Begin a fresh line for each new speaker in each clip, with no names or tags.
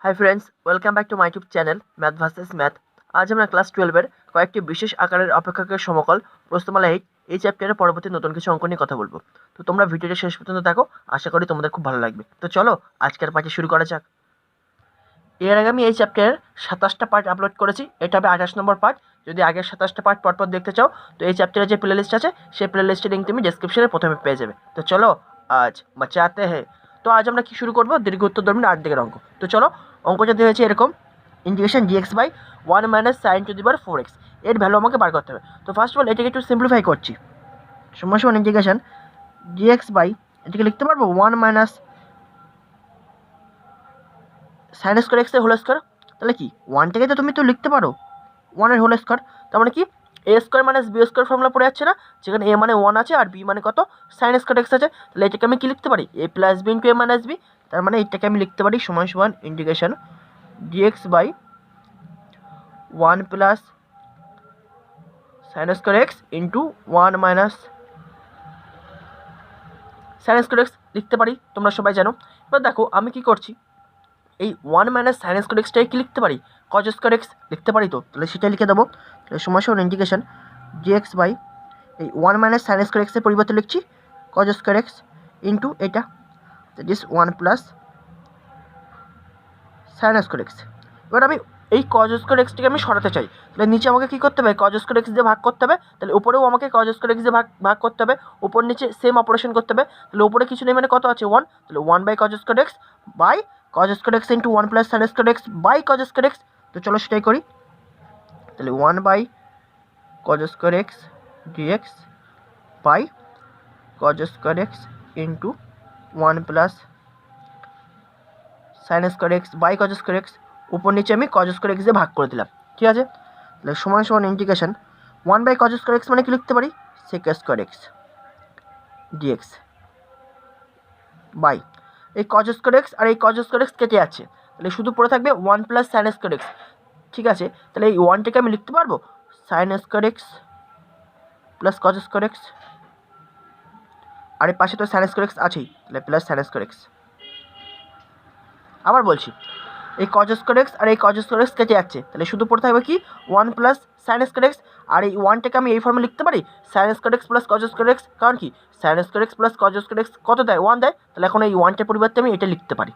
Hi friends, welcome back to my YouTube channel math versus math. আজ আমরা class 12-এর কয়েকটি বিশেষ আকারের অপেক্ষকের সমকল প্রশ্নমালা 8 এই চ্যাপ্টারের পরবর্তী নতুন কিছু অঙ্ক নিয়ে কথা বলবো। তো তোমরা ভিডিওটা শেষ পর্যন্ত দেখো, আশা করি তোমাদের খুব ভালো লাগবে। তো চলো আজকের পার্টে শুরু করা যাক। এর আগে আমি এই চ্যাপ্টারের 27টা পার্ট আপলোড করেছি, এটা হবে 28 নম্বর পার্ট। যদি আগের 27টা পার্ট পরপর দেখতে চাও তো এই চ্যাপ্টারের যে প্লে লিস্ট আছে সেই প্লে লিস্টের লিঙ্ক তুমি ডেসক্রিপশনে প্রথমে পেয়ে যাবে। তো চলো আজ মচাতে হ্যাঁ। তো আজ আমরা কি শুরু করবো, দীর্ঘ উত্তর 2 মিনিট 8 দিকের অঙ্ক। তো চলো, অঙ্ক যদি হয়েছে এরকম, integration dx by 1 minus sine to the power 4x, এর ভ্যালু আমাকে বার করতে হবে। তো ফার্স্ট অফ অল এটাকে একটু সিম্পলিফাই করছি। সমস্যা ইন্টিগ্রেশন ডিএক্স বাই, এটাকে লিখতে পারবো 1 মাইনাস সাইন স্কোয়ার এক্স এর হোল স্কোয়ার। তাহলে কি 1টাকে তো তুমি তো লিখতে পারো 1 এর হোল স্কোয়ার, তার মানে কি A square minus B square formula পড়ে যাচ্ছে না, যেখানে এ মানে 1 আছে আর বি মানে কত সাইন স্কোয়ার এক্স আছে। তাহলে এটাকে আমি কি লিখতে পারি, A plus B into A minus B. তার মানে এটাকে আমি লিখতে পারি সমান সমান integration dx by 1 plus sine square x into 1 minus sine square x লিখতে পারি, তোমরা সবাই জানো। এবার দেখো আমি কি করছি, এই 1 মাইনাস সাইন স্কোয়ার এক্সটাকে কি লিখতে পারি, কজ স্কোয়ার এক্স লিখতে পারি। তো তাহলে সেটাই লিখে দেবো। তাহলে সমস্যা ইন্টিগ্রেশন ডিএক্স বাই এই 1 মাইনাস সাইন স্কোয়ার এক্সের পরিবর্তে লিখছি কজ স্কোয়ার এক্স ইন্টু এটা, that is 1 plus sine square x. এবার আমি এই কজ স্কোয়ার এক্সটাকে আমি সরাতে চাই, তাহলে নিচে আমাকে কী করতে হবে, কজ স্কোয়ার এক্স দিয়ে ভাগ করতে হবে। তাহলে উপরেও আমাকে কজ স্কোয়ার এক্স দিয়ে ভাগ করতে হবে, উপর নিচে সেম অপারেশন করতে হবে। তাহলে উপরে কিছু নেই মানে কত আছে 1, তাহলে 1 by cos square x by cos square x into 1 plus sine square x by cos square x. তো চলো সেটাই করি। তাহলে 1 by cos square x dx by cos square x into 1 plus sine square x by cos square x, উপর নিচে আমি cause square x দিয়ে ভাগ করে দিলাম, ঠিক আছে। তাহলে সমান সমান integration 1 by cos square x মানে কি লিখতে পারি, sec square x dx by এই কজ স্কোয়ার এক্স আর এই কজ স্কোয়ার এক্স কেটে যাচ্ছে, তাহলে শুধু পড়ে থাকবে 1 প্লাস সাইন স্কোয়ার এক্স, ঠিক আছে। তাহলে এই 1টাকে আমি লিখতে পারবো sine square x plus cos square x, আর এই পাশে তো সাইন স্কোয়ার এক্স আছেই, তাহলে প্লাস সাইন স্কোয়ার এক্স। আবার বলছি, এই কজ স্কোয়ার এক্স আর এই কজ স্কোয়ার এক্স কেটে যাচ্ছে, তাহলে শুধু পড়ে থাকবে কি 1 প্লাস সাইন স্কোয়ার এক্স। আর এই 1টাকে আমি এই ফর্মে লিখতে পারি sign square x plus cos square x, কারণ কি sign square x plus cos square x কত দেয় 1 দেয়, তাহলে এখন এই 1টার পরিবর্তে আমি এটা লিখতে পারি।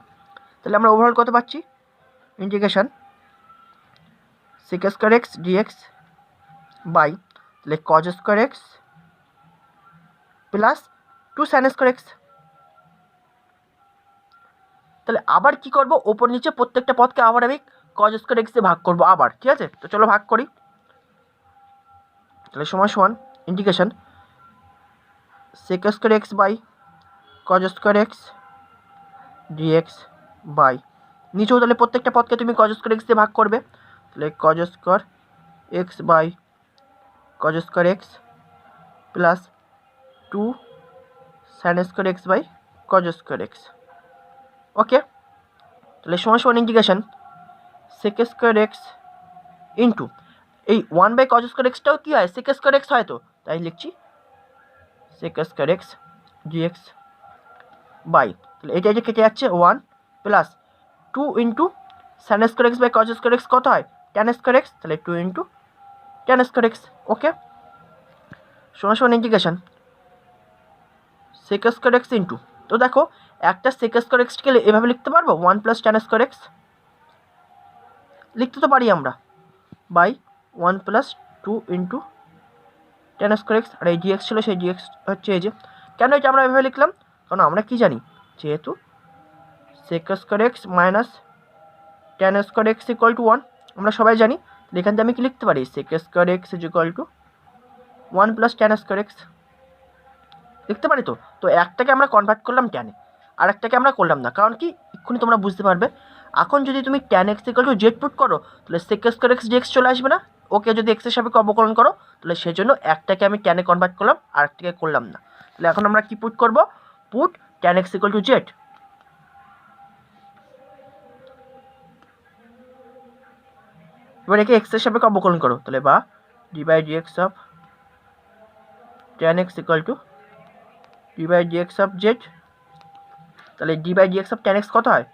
তাহলে আমরা ওভারঅল কত পাচ্ছি, integration sec square x dx by তাহলে cos square x plus 2 sine square x. তাহলে আবার কি করব, ওপর নিচে প্রত্যেকটা পদকে আবার আমি কজ স্কোয়ার এক্স দিয়ে ভাগ করবো আবার, ঠিক আছে। তো চলো ভাগ করি। তাহলে সমান সমান integration sec square x by cos square x dx by নিচেও তাহলে প্রত্যেকটা পদকে তুমি কজ স্কোয়ার এক্স দিয়ে ভাগ করবে, তাহলে cos square x by cos square x plus 2 sine square x by cos square x. Okay, তাহলে সমান সমান integration sec square x into এই 1 বাই কজ স্কোয়ার এক্সটাও কী হয়, সেক স্কোয়ার এক্স হয়, তো তাই লিখছি sec square x dx by তাহলে এটা যে কেটে যাচ্ছে 1 plus 2 into sine square x by cos square x কত হয় ট্যান স্কোয়ার এক্স, তাহলে 2 into tan square x. Okay, সমান সমান integration sec square x into, তো দেখো একটা সেক স্কোয়ার এক্সকে এভাবে লিখতে পারবো 1 প্লাস ট্যান স্কোয়ার এক্স, লিখতে তো পারি আমরা, by 1 plus 2 into tan square x, আর এই ডিএক্স ছিল সেই ডিএক্স হচ্ছে এই যে। কেন এটা আমরা এভাবে লিখলাম, কারণ আমরা কি জানি, যেহেতু sec square x minus tan square x equal to 1 আমরা সবাই জানি, এখান থেকে আমি কি লিখতে পারি sec square x is equal to 1 plus tan square x লিখতে পারি। তো তো একটাকে আমরা কনভার্ট করলাম ট্যানে, আর একটাকে আমরা করলাম না, কারণ কি এক্ষুনি তোমরা বুঝতে পারবে, এখন যদি তুমি tan x equal to Z put করো তাহলে সেক স্কোয়ার এক্স ডিএক্স চলে আসবে না, ওকে যদি এক্সের সাপেক্ষে অবকলন করো, তাহলে সেই জন্য একটাকে আমি ট্যানে কনভার্ট করলাম আর একটাকে করলাম না। তাহলে এখন আমরা কি পুট করবো, put tan x equal to z, এবার একে এক্সের সাপেক্ষে অবকলন করো, তাহলে বা d by dx of tan x equal to d by dx of z. তাহলে d by dx of tan x কত হয়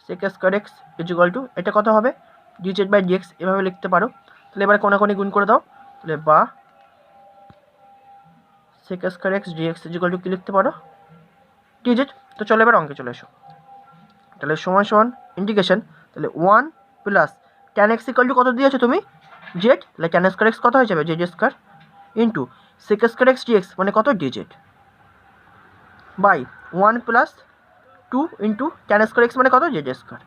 sec square x equal to এটা কত হবে ডিজেড বাই ডিএক্স, এভাবে লিখতে পারো। তাহলে এবার কোনাকোনি গুণ করে দাও, তাহলে বা sec square x dx equal to কী লিখতে পারো ডিজেড। তো চলো এবার অঙ্কে চলে এসো। তাহলে সমান সমান ইন্টিগ্রেশন, তাহলে 1 plus tan x equal two কত দিয়েছো তুমি জেড, তাহলে ট্যান স্কোয়ার এক্স কত হয়ে যাবে z square into sec square x dx মানে কত dz by 1 plus 2 into tan square x মানে কত জেড স্কোয়ার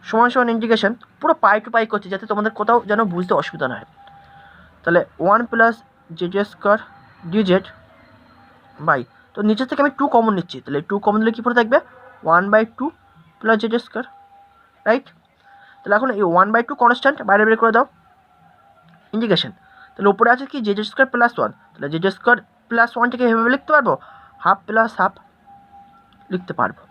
সমান সমান ইন্টিগ্রেশন। পুরো পাই টু পাই করছে যাতে তোমাদের কোথাও যেন বুঝতে অসুবিধা না হয়। তাহলে 1 plus z square dz by, তো নিচের থেকে আমি 2 কমন নিচ্ছি, তাহলে 2 কমন দিলে কী পড়ে থাকবে 1/2 প্লাস জেড স্কোয়ার, রাইট। তাহলে এখন এই 1/2 কনস্ট্যান্ট বাইরে বের করে দাও ইন্টিগ্রেশন। তাহলে উপরে আছে কি জেড স্কোয়ার প্লাস 1, তাহলে জেড স্কোয়ার প্লাস 1টাকে এভাবে লিখতে পারবো হাফ প্লাস হাফ লিখতে পারবো,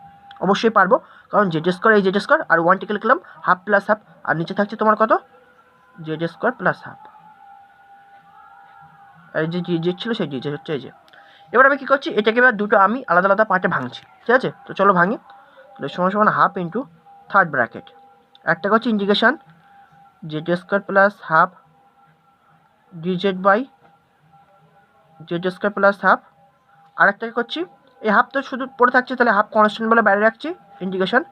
অবশ্যই পারবো, কারণ জেড স্কোয়ার এই জেড স্কোয়ার আর 1টাকে লিখলাম হাফ প্লাস হাফ, আর নিচে থাকছে তোমার কত জেড স্কোয়ার প্লাস হাফ, আর যে জেড ছিল সেই জেড হচ্ছে এই যে। এবার আমি কী করছি এটাকে এবার দুটো আমি আলাদা আলাদা পার্টে ভাঙছি, ঠিক আছে। তো চলো ভাঙি। তাহলে সমান সমান হাফ ইন্টু থার্ড ব্র্যাকেট, একটা হচ্ছে integration z square plus half dz by z square plus half, আর একটাকে করছি এই হাফ তো শুধু পড়ে থাকছে, তাহলে হাফ কনস্ট্যান্ট বলে বাইরে রাখছি integration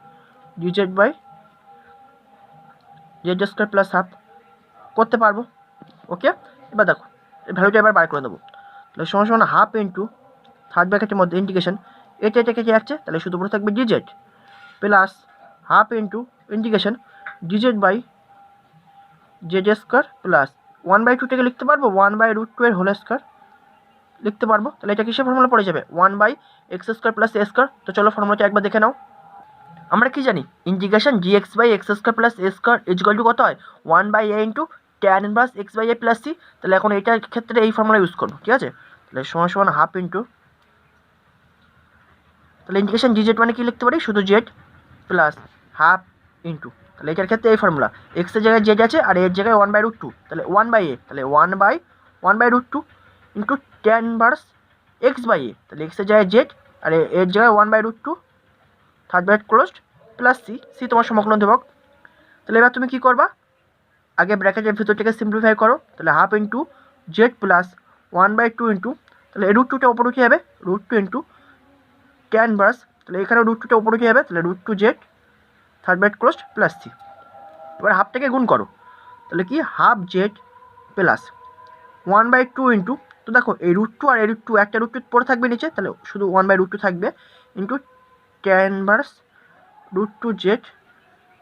dz by z square plus half করতে পারবো। ওকে, এবার দেখো এই ভ্যালুটা এবার বার করে দেবো। তাহলে সমান সমান হাফ ইন্টু থার্ড ব্র্যাকেটের মধ্যে ইন্টিগ্রেশন এটা কেটে যাচ্ছে, তাহলে শুধু পড়ে থাকবে dz plus half into integration dz by z square plus 1/2টাকে লিখতে পারবো 1/√2 এর হোল স্কোয়ার লিখতে পারবো। তাহলে এটা কিসের ফর্মুলা পড়ে যাবে 1/x square plus A square. তো চলো ফর্মুলাটা একবার দেখে নাও। আমরা কি জানি integration gx by x square plus A square equal to কত হয় 1/a into tan inverse x by A plus C. তাহলে এখন এইটার ক্ষেত্রে এই ফর্মুলা ইউজ করবো, ঠিক আছে। তাহলে সমান সমান হাফ ইন্টু, তাহলে ইন্টিগ্রেশন ডিজেড মানে কি লিখতে পারি শুধু জেড প্লাস হাফ ইন্টু, তাহলে এটার ক্ষেত্রে এই ফর্মুলা এক্সের জায়গায় জেড আছে আর এর জায়গায় 1/√2, তাহলে 1/a, তাহলে 1/√2 into tan inverse x by a, তাহলে এক্সের জায়গায় জেড আর এর জায়গায় 1/√2 third bracket closed plus C তোমার সমকলন ধ্রুবক। তাহলে এবার তুমি কী করবা আগে ব্র্যাকেটের ভিতরটাকে সিম্পলিফাই করো, তাহলে half into Z plus 1/2 into, তাহলে √2টা উপরে উঠে যাবে √2 ইন্টু ট্যান ইনভার্স, তাহলে এখানে √2টা উপরে উঠে যাবে, তাহলে √2 z third bracket closed plus C. এবার হাফটাকে গুণ করো, তাহলে কি হাফ জেড প্লাস 1/2 ইন্টু, তো দেখো এই √2 আর এই √2 একটা √2 পড়ে থাকবে নিচে, তাহলে শুধু 1/√2 থাকবে into tan inverse √2 z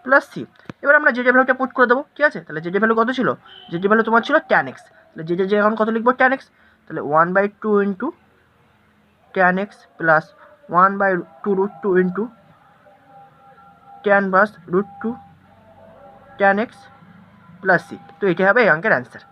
plus C. এবার আমরা জেডের ভ্যালুটা পুট করে দেবো, ঠিক আছে। তাহলে জেডের ভ্যালু কত ছিল জেডের ভ্যালু তোমার ছিল ট্যান এক্স, তাহলে জেডের যে এখন কত লিখবো ট্যান এক্স, তাহলে 1/2 into tan x plus 1/2 into tan inverse √2 tan x plus C. তো এটাই হবে এই অঙ্কের অ্যান্সার।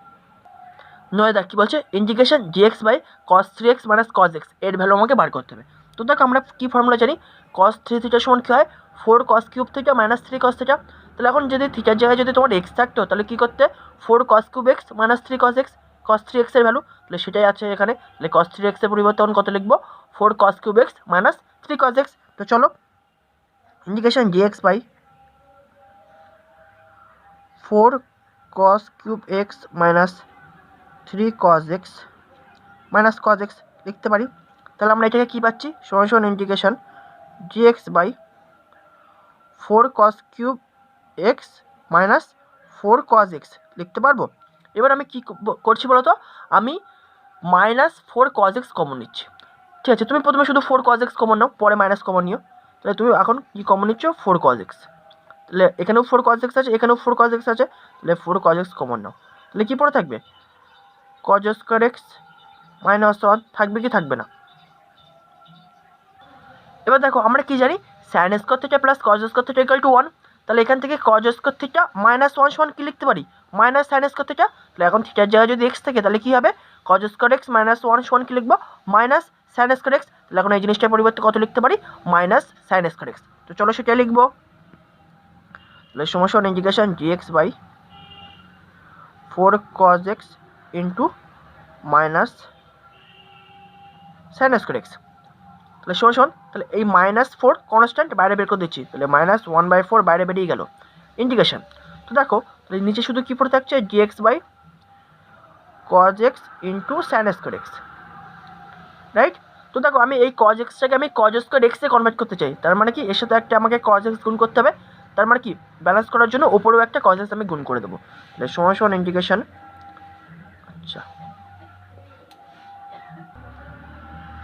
নয় দেখ কী বলছে integration dx by cos 3x minus cos x এর ভ্যালু আমাকে বার করতে হবে। তো দেখ আমরা কী ফর্মুলা জানি cos 3 থিটা সমান কী হয় 4 cos cube theta minus 3 cos theta. তাহলে এখন যদি থিটার জায়গায় যদি তোমার এক্স থাকতো তাহলে কী করতে 4 cos cube x minus 3 cos x cos 3x এর ভ্যালু, তাহলে সেটাই আছে এখানে, তাহলে cos 3x এর পরিবর্তে কত লিখবো 4 cos cube x minus 3 cos x. তো চলো integration dx by 4 cos cube x minus 3 cos x minus cos x লিখতে পারি। তাহলে আমরা এটাকে কী পাচ্ছি সমান সমান integration dx by 4 cos cube x minus 4 cos x লিখতে পারবো। এবার আমি কী করছি বলো তো আমি মাইনাস 4 cos x কমন নিচ্ছি, ঠিক আছে। তুমি প্রথমে শুধু 4 cos x কমন নাও পরে মাইনাস কমন নিও, তাহলে তুমি এখন কী কমন নিচ্ছ 4 cos x, তাহলে এখানেও 4 cos x আছে এখানেও 4 cos x আছে, তাহলে 4 cos x কমন নাও, তাহলে কী পড়ে থাকবে cos স্কোয়ার এক্স মাইনাস 1 থাকবে কি থাকবে না। এবার দেখো আমরা কি জানি sine square theta plus cos square theta equal to 1, তাহলে এখান থেকে কজ স্কোয়ার থিটা মাইনাস 1 সমান কি লিখতে পারি মাইনাস সাইন স্কোয়ার থিটা। তাহলে এখন থিটার জায়গায় যদি এক্স থাকে তাহলে কী হবে কজ স্কোয়ার এক্স মাইনাস 1 সমান কি লিখবো মাইনাস সাইন স্কোয়ার এক্স। তাহলে এখন এই জিনিসটার পরিবর্তে কত লিখতে পারি মাইনাস সাইন স্কোয়ার এক্স। তো চলো সেটাই লিখবো, তাহলে সমস্যা integration dx by 4 cos x into minus sine square x. তাহলে শোন তাহলে এই -4 কনস্ট্যান্ট বাইরে বের করে দিচ্ছি, তাহলে -1/4 বাইরে বেরিয়ে গেল। ইন্টিগ্রেশন তো দেখো তাহলে নিচে শুধু কী পড়ে থাকছে, dx by cos x into sin square x, right. তো দেখো আমি এই cos x-টাকে আমি cos স্কোয়ার এক্সে কনভার্ট করতে চাই, তার মানে কি এর সাথে একটা আমাকে cos x গুণ করতে হবে, তার মানে কি ব্যালেন্স করার জন্য ওপরেও একটা cos x আমি গুণ করে দেবো। তাহলে সমান ইন্টিগ্রেশন, আচ্ছা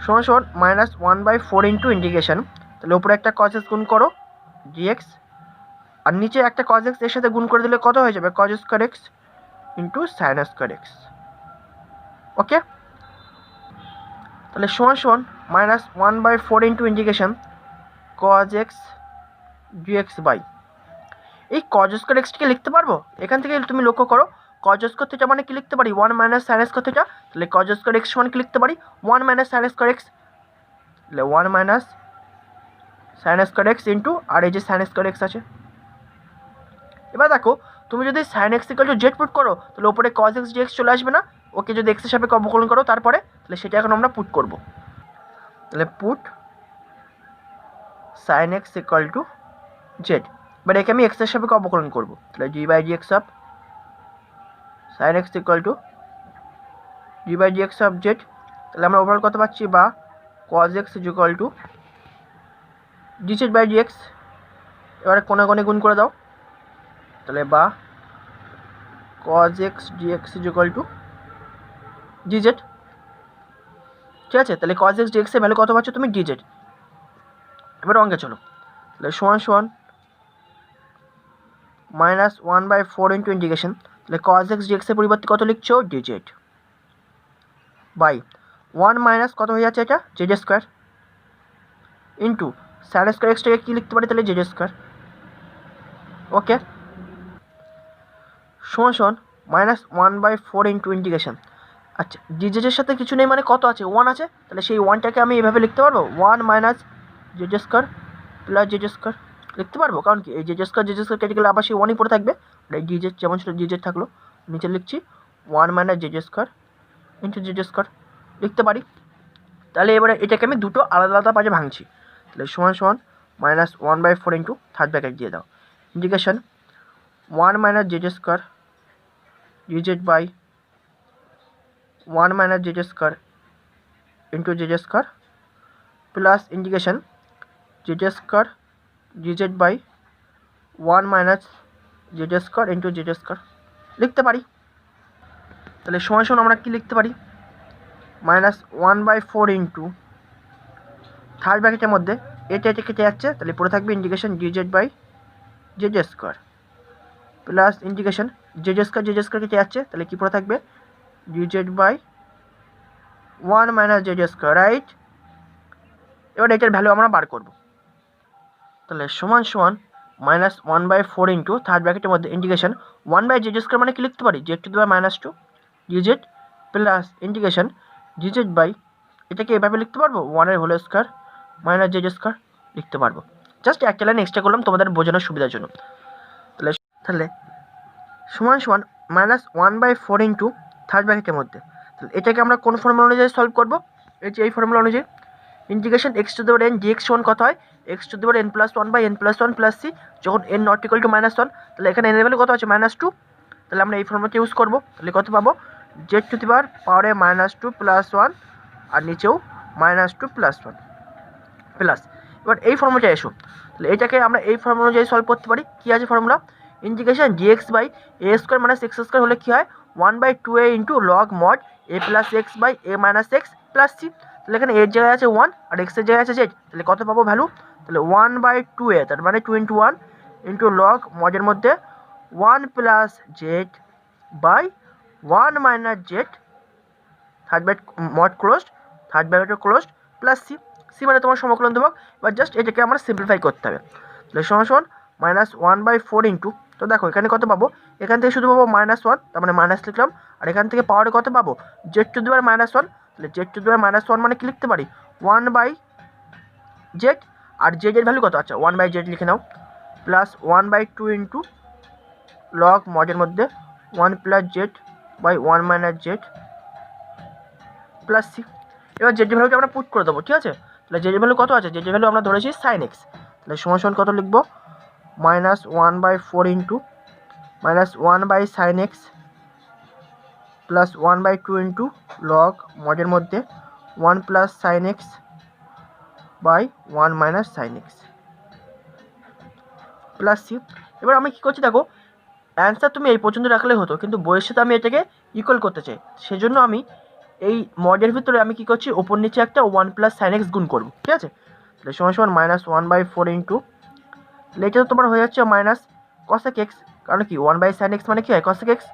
সমান -1/4 ইন্টু ইন্টিগ্রেশন, তাহলে ওপরে একটা cos x গুণ করো dx, আর নিচে একটা cos x এর সাথে গুণ করে দিলে কত হয়ে যাবে, cos square x into sin square x. Okay, তাহলে সমান -1/4 into integration cos x dx by এই cos স্কোয়ার এক্সটিকে লিখতে পারবো, এখান থেকে তুমি লক্ষ্য করো cos স্কোয়ার থিটা মানে কি লিখতে পারি, 1 - sin স্কোয়ার থিটা, তাহলে cos স্কোয়ার এক্স সমান কি লিখতে পারি, 1 - sin স্কোয়ার এক্স, তাহলে 1 - sin স্কোয়ার এক্স ইন্টু আর এই যে sin স্কোয়ার এক্স আছে। এবার দেখো তুমি যদি sin x = z পুট করো তাহলে ওপরে cos x dx চলে আসবে না, ওকে যদি x এর সাপেক্ষে অবকলন করো তারপরে, তাহলে সেটা এখন আমরা পুট করব। তাহলে পুট sin x = z, এবার একে আমি x এর সাপেক্ষে অবকলন করব, তাহলে d/dx of sin x = d/dx of z, তাহলে আমরা ওভারঅল কত পাচ্ছি, বা cos x = dz/dx, এবারে কোণে কোণে গুণ করে দাও, তাহলে বা cos x dx = dz, ঠিক আছে। তাহলে cos x dx এর ভ্যালু কত পাচ্ছ তুমি, dz। এবার অঙ্কে চলো, তাহলে সমান -1/4 ইন্টু ইন্টিগ্রেশন, তাহলে cos x dx এর পরিবর্তে কত লিখছো, dz বাই 1 মাইনাস কত হয়ে যাচ্ছে এটা, z square into sin square এক্সটাকে কী লিখতে পারি, তাহলে জেড স্কোয়ার। ওকে, সমান -1/4 ইন্টু ইন্টিগ্রেশন, আচ্ছা ডিজেডের সাথে কিছু নেই মানে কত আছে, 1 আছে, তাহলে সেই 1টাকে আমি এভাবে লিখতে পারবো, 1 - z square plus z square লিখতে পারবো, কারণ কি এই জেড স্কোয়ার কেটে গেলে আবার সেই 1ই পড়ে থাকবে, এই ডিজেড যেমন ছিল ডিজেড থাকলো, নিচে লিখছি 1 - z square into z square লিখতে পারি। তাহলে এবারে এটাকে আমি দুটো আলাদা আলাদা পাশে ভাঙছি, তাহলে সমান -1/4 ইন্টু থার্ড ব্র্যাকেট দিয়ে দাও, integration 1 - z square dz by 1 - z square into z square plus integration z square dz by 1 - z square into z square লিখতে পারি। তাহলে সমান আমরা কি লিখতে পারি, -1/4 ইন্টু থার্ড ব্র্যাকেটের মধ্যে এটা কেটে যাচ্ছে, তাহলে পড়ে থাকবে integration dz by z square plus integration z square কেটে যাচ্ছে, তাহলে কী পড়ে থাকবে, dz by 1 - z square, right. এবার এটার ভ্যালু আমরা বার করব, তাহলে সমান -1/4 ইন্টু থার্ড ব্র্যাকেটের মধ্যে ইন্টিগ্রেশন 1/জেড স্কোয়ার মানে কি লিখতে পারি, z⁻² dz plus integration dz by এটাকে এভাবে লিখতে পারবো, 1 whole square minus z square লিখতে পারবো। জাস্ট একটা লাইন এক্সট্রা করলাম তোমাদের বোঝানোর সুবিধার জন্য। তাহলে সমান -1/4 ইন্টু থার্ড ব্র্যাকেটের মধ্যে, তাহলে এটাকে আমরা কোন ফর্মুলা অনুযায়ী সলভ করবো, এই ফর্মুলা অনুযায়ী ইন্টিগ্রেশন x⁻n dx সমান কত হয়, x⁻n+1/n+1 + c, যখন n ≠ = -1, তাহলে এখানে n এর ভ্যালু কত আছে, -2, তাহলে আমরা এই ফর্মুলাটা ইউজ করবো, তাহলে কত পাবো, z⁻² +1 আর নিচেও -2 + 1 প্লাস, এবার এই ফর্মুলাটা এসো, তাহলে এটাকে আমরা এই ফর্মুলা অনুযায়ী সলভ করতে পারি। কী আছে formula, integration dx by a² - x² হলে কী হয়, 1/2a into log mod a + x by a - x + c, তাহলে এখানে এর জায়গায় আছে 1 আর x এর জায়গায় আছে z, তাহলে কত পাবো ভ্যালু, তাহলে 1/2a, তার মানে 2 × 1 ইন্টু লগ মডের মধ্যে 1 + z by 1 - z, third bracket mod closed, third bracket closed plus c মানে তোমার সমকলন ধ্রুবক। এবার জাস্ট এটাকে আমরা সিম্পলিফাই করতে হবে, তাহলে সমান -1/4 ইন্টু, তো দেখো এখানে কত পাবো, এখান থেকে শুধু পাবো -1, তার মানে মাইনাস লিখলাম, আর এখান থেকে পাওয়ারে কত পাবো, z⁻−1, তাহলে z⁻−1 মানে কি লিখতে পারি, 1/z, আর z এর ভ্যালু কত, আচ্ছা 1/z লিখে নাও, প্লাস 1/2 ইন্টু লগ মডের মধ্যে 1 + z by 1 - z plus c। এবার জেড ভ্যালুটা আমরা পুট করে দেবো, ঠিক আছে। তাহলে জেড ভ্যালু কত আছে, জেড ভ্যালু আমরা ধরেছি সাইন এক্স, তাহলে সমান সমান কত লিখবো, -1/4 into -1/sin x plus 1/2 into log মডের মধ্যে 1 plus sine x by 1 minus sine x plus C. এবার আমি কী করছি দেখো, অ্যান্সার তুমি এই পর্যন্ত রাখলে হতো, কিন্তু বইয়ের সাথে আমি এটাকে ইকুয়াল করতে চাই, সেজন্য আমি এই মডের ভিতরে আমি কী করছি, ওপর নিচে একটা 1 প্লাস সাইন এক্স গুণ করবো, ঠিক আছে। তাহলে সমান সমান -1/4 ইন্টু, তাহলে এটা তো তোমার হয়ে যাচ্ছে মাইনাস কসেক এক্স, কারণ কি 1/sin x মানে কি হয় cosec x,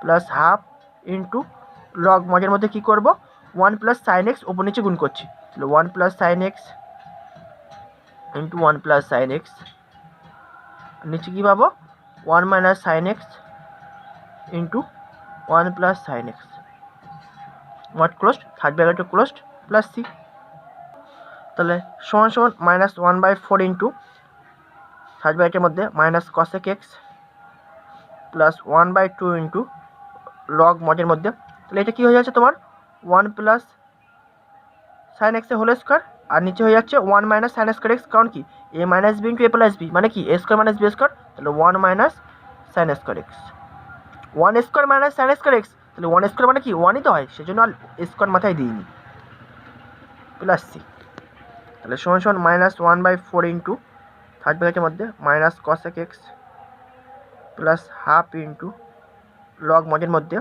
plus half into log মডের মধ্যে কী করবো 1 প্লাস সাইন এক্স ওপর নিচে গুণ করছি, তাহলে 1 plus sine x into 1 plus sine x, নিচে কী পাবো 1 minus sine x into 1 plus sine x, ওয়াট ক্লোজড, থার্ড ব্র্যাকেটে ক্লোজড, প্লাস সি। তাহলে সমান সমান -1/4 ইন্টু থার্ড ব্র্যাকেটের মধ্যে minus cosec x plus 1/2 into log মডের মধ্যে, তাহলে এটা কী হয়ে যাচ্ছে তোমার 1 প্লাস সাইন এক্সের হোল স্কোয়ার, আর নিচে হয়ে যাচ্ছে 1 মাইনাস সাইন স্কোয়ার এক্স, কারণ কি এ মাইনাস বি ইন্টু এ প্লাস বি মানে কি A square minus B square, তাহলে 1 minus sine square x, 1 square minus sine square x, তাহলে 1 স্কোয়ার মানে কি 1ই তো হয়, সেজন্য আর স্কোয়ার মাথায় দিইনি, প্লাস সি। তাহলে সমান সমান -1/4 ইন্টু থার্ড ব্র্যাকেটের মধ্যে minus cosec x plus half into log মডের মধ্যে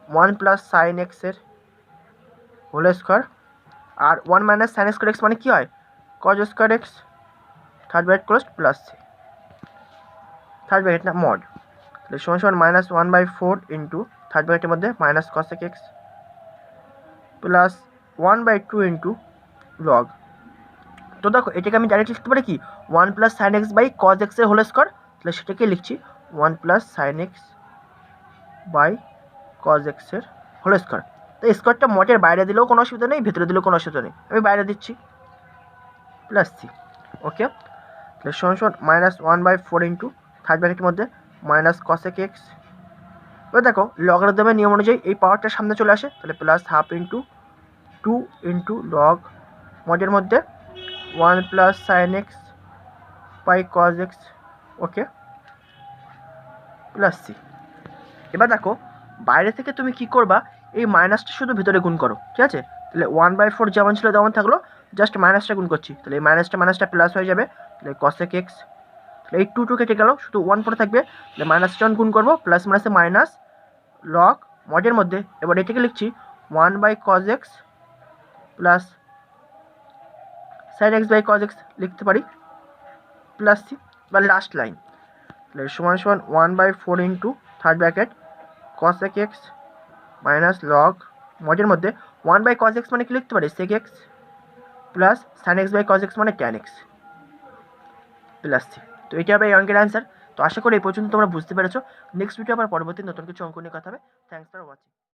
1 প্লাস সাইন এক্সের হোল স্কোয়ার, আর 1 মাইনাস সাইন স্কোয়ার এক্স মানে কী হয় cos square x, third bracket close, plus c, third bracket না মড। তাহলে সমান সমান -1/4 ইন্টু থার্ড ব্র্যাকেটের মধ্যে minus cosec x plus 1/2 into log, তো দেখো এটাকে আমি ডাইরেক্ট লিখতে পারি কি 1 plus sine x by cos এক্সের হোল স্কোয়ার, তাহলে সেটাকে লিখছি 1 plus sine x by cos এক্সের হোল স্কোয়ার। তো স্কোয়ারটা মটের বাইরে দিলেও কোনো অসুবিধা নেই, ভেতরে দিলেও কোনো অসুবিধা নেই, আমি বাইরে দিচ্ছি, প্লাস সি। ওকে, তাহলে সমান সমান -1/4 ইন্টু থার্ড ব্র্যাকেটের মধ্যে মাইনাস কসেক এক্স, এবার দেখো লগারিদমের নিয়ম অনুযায়ী এই পাওয়ারটা সামনে চলে আসে, তাহলে plus half into 2 into log মডের মধ্যে 1 plus sine x by cos x, okay, plus C. এবার দেখো বাইরে থেকে তুমি কি করবা, এই মাইনাসটা শুধু ভিতরে গুণ করো, ঠিক আছে। তাহলে 1/4 যেমন ছিল তেমন থাকলো, জাস্ট মাইনাসটা গুণ করছি, তাহলে এই মাইনাসটা প্লাস হয়ে যাবে, তাহলে কসেক এক্স, তাহলে এই 2 কেটে গেল, শুধু 1 পরে থাকবে, তাহলে মাইনাস যখন গুণ করবো প্লাস মাইনাসে মাইনাস লগ মডের মধ্যে, এবার এটাকে লিখছি 1 by cos x plus sine x by cos x লিখতে পারি, প্লাস সি। বা লাস্ট লাইন, তাহলে সমান সমান 1/4 into third bracket cosec x minus log মডের মধ্যে 1 বাই কজ এক্স মানে কি লিখতে পারি sec x plus sine x by cos x মানে ট্যান এক্স, প্লাস সি। তো এটা হবে এই অঙ্কের অ্যান্সার। তো আশা করি এই পর্যন্ত তোমরা বুঝতে পেরেছো। নেক্সট ভিডিও আবার পরবর্তী নতুন কিছু অঙ্ক নিয়ে কথা হবে। Thanks for watching.